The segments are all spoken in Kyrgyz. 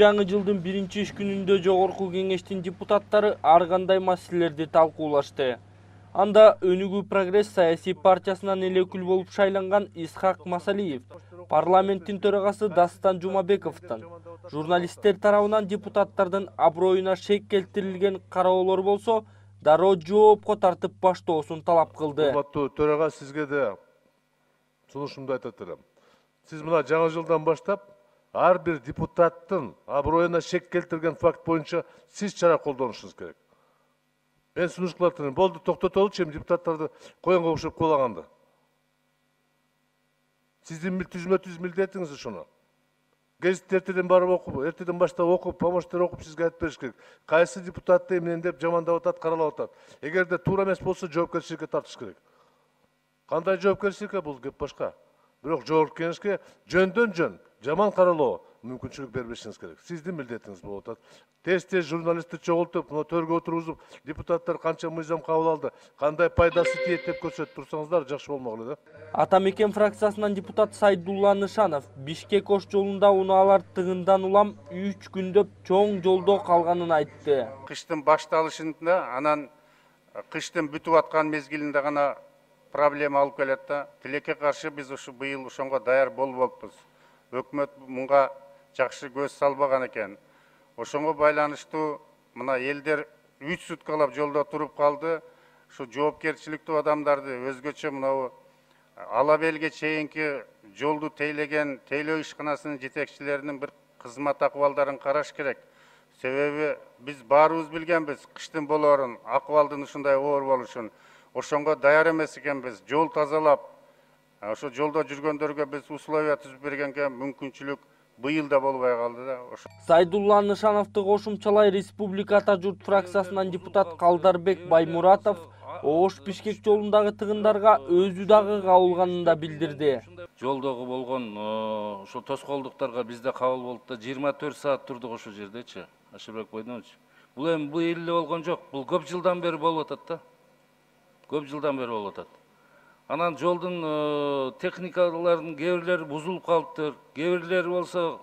жаңы жылдын 1-иш күнүндө Жогорку Кеңештин депутаттары ар кандай маселелерди талкуулашты. Анда Өнүгүү Прогресс саясий партиясынан эле өкүл болуп шайланган Исхак Масалиев, парламенттин төрагасы Дастан Жумабековдон, журналисттер тарабынан депутаттардын аброюна шек келтирилген кароолор болсо, дароо жоопко тартып баштоосун талап кылды. Урматтуу төрага, сизге де сунушумду айтат элем. Сиз мына жаңы жылдан баштап ар бир депутаттын аброюна шек келтирген факт боюнча сиз чара колдонушуңуз керек. Мен сунуш кылып атам, болду, токтотолучу, эми депутаттарды коюнга окшоп куулаганды. Сиздин түзмө-түз милдетиңиз ушуну. Гезит эртеден барып окуп, эртеден баштап окуп, помощтер окуп сизге айтып бериш керек. Кайсы депутатты эмнен деп жамандап атат, каралап атат. Эгерде туура эмес болсо жоопкерчиликке тартыш керек. Кандай жоопкерчиликке, бул кеп башка. Бирок жоопкерчиликке жөндөн жөн жаман каралоо мүмкүнчүлүк бербешиңиз керек. Сиздин милдетиңиз болуп атат. Тез-тез журналистти чогултуп, мына төргө отургузуп, депутаттар канча мыйзам кабыл алды, кандай пайдасы тиет деп көрсөтүп турсаңыздар жакшы болмок эле да. Ата Мекен фракциясынан депутат Сайдулла Нышанов Бишкек Ош жолунда унаалар тыгындан улам 3 күндөп чоң жолдо калганын айтты. Кыштын башталышында, анан кыштын бүтүп аткан мезгилинде гана проблема алып келет да. Тилекке каршы биз ушу быйыл ошонго даяр болбоппуз. Өкмөт мунга жакшы көз салбаган экен. Ошонго байланыштуу мына элдер 3 суткалап жолдо туруп калды. Ушу жоопкерчиликтүү адамдарды өзгөчө мына Алабелге чейинки жолду тейлеген тейлөө ишканасынын жетекчилеринин бир кызмат акыбалдарын караш керек. Себеби биз баарыбыз билгенбиз кыштын болоорун, акыбалдын ушундай оор болушун. Ошонго даяр эмес экенбиз. Жол тазалап, ошо жолдо жүргөндөргө биз условия түзүп бергенге мүмкүнчүлүк быйыл да болбой калды да. Сайдулла Нышановду кошумчалай Республика Ата журт фракциясынан депутат Калдарбек Баймуратов Ош-Бишкек жолундагы тыгындарга өзү дагы кабылганын да билдирди. Жолдогу болгон ошо тоскоолдуктарга бизде кабыл болуп да 24 саат турдук ошол жердечи. Ашырбек Бойдонович. Бул эми быйыл эле болгон жок. Бул көп жылдан бери болуп атат да. Көп жылдан бери болуп атат. Анан жолдун техникаларынын кээ бирлери бузулуп калыптыр, кээ бирлери болсо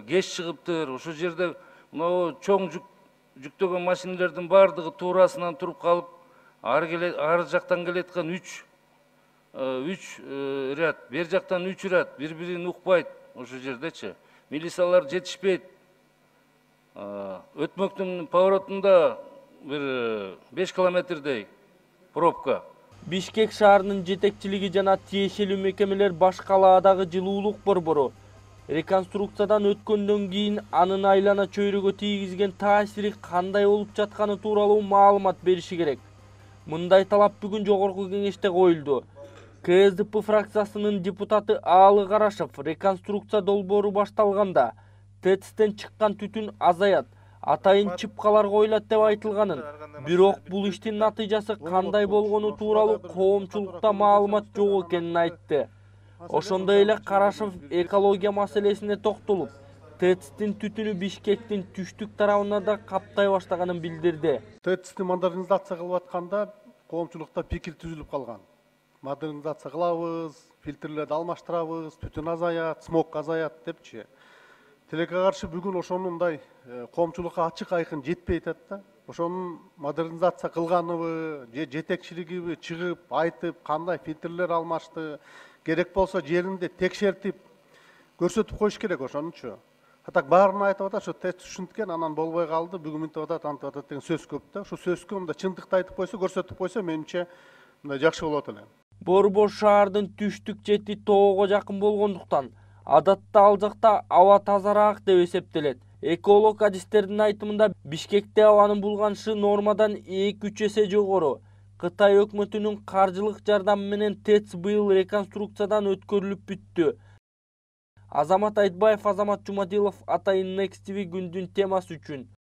кеч чыгыптыр. Ошол жерде мына чоң жүктөгөн машиналардын баардыгы туурасынан туруп калып, ар жактан келеткан 3 ряд, бер жактан 3 ряд, бири-бирин укпайт ошол жердечи. Милициялар жетишпейт. Өтмөктүн поворотунда бир 5 километрдей пробка. Бишкек шаарынын жетекчилиги жана тиешелүү мекемелер баш калаадагы жылуулук борбору реконструкциядан өткөндөн кийин анын айлана чөйрөгө тийгизген таасири кандай болуп жатканы тууралуу маалымат бериши керек. Мындай талап бүгүн Жогорку Кеңеште коюлду. КСДП фракциясынын депутаты Аалы Карашев реконструкция долбоору башталганда ТЭЦтен чыккан түтүн азаят, атайын чыпкалар коюлат деп айтылганын, бирок бул иштин натыйжасы кандай болгону тууралуу коомчулукта маалымат жок экенин айтты. Ошондой эле Карашев экология маселесине токтолуп, ТЭЦтин түтүнү Бишкектин түштүк тарабына да каптай баштаганын билдирди. ТЭЦти модернизация кылып атканда коомчулукта пикир түзүлүп калган. Модернизация кылабыз, фильтрлерди алмаштырабыз, түтүн азаят, смог азаят депчи. Тилекке каршы бүгүн ошонун мындай коомчулукка ачык айкын жетпей атат да. Ошонун модернизация кылганыбы, же жетекчилигиби чыгып айтып, кандай фильтрлер алмашты, керек болсо жеринде текшертип көрсөтүп коюш керек ошонучу. Так баарын айтып атат, ошо ТЭЦ ушинткен, анан болбой калды, бүгүн мынтип атат, антип атат деген сөз көп да. Ошо сөзгө мындай чындыкты айтып койсо, көрсөтүп койсо, менимче мындай жакшы болот эле. Борбор шаардын түштүк чети тоого жакын болгондуктан адатта ал жакта аба тазараак деп эсептелет. Эколог адистердин айтымында Бишкекте абанын булганышы нормадан 2-3 эсе жогору. Кытай өкмөтүнүн каржылык жардамы менен ТЭЦ быйыл реконструкциядан өткөрүлүп бүттү. Азамат Айтбаев, Азамат Жумадилов, Атайын Next TV күндүн темасы үчүн.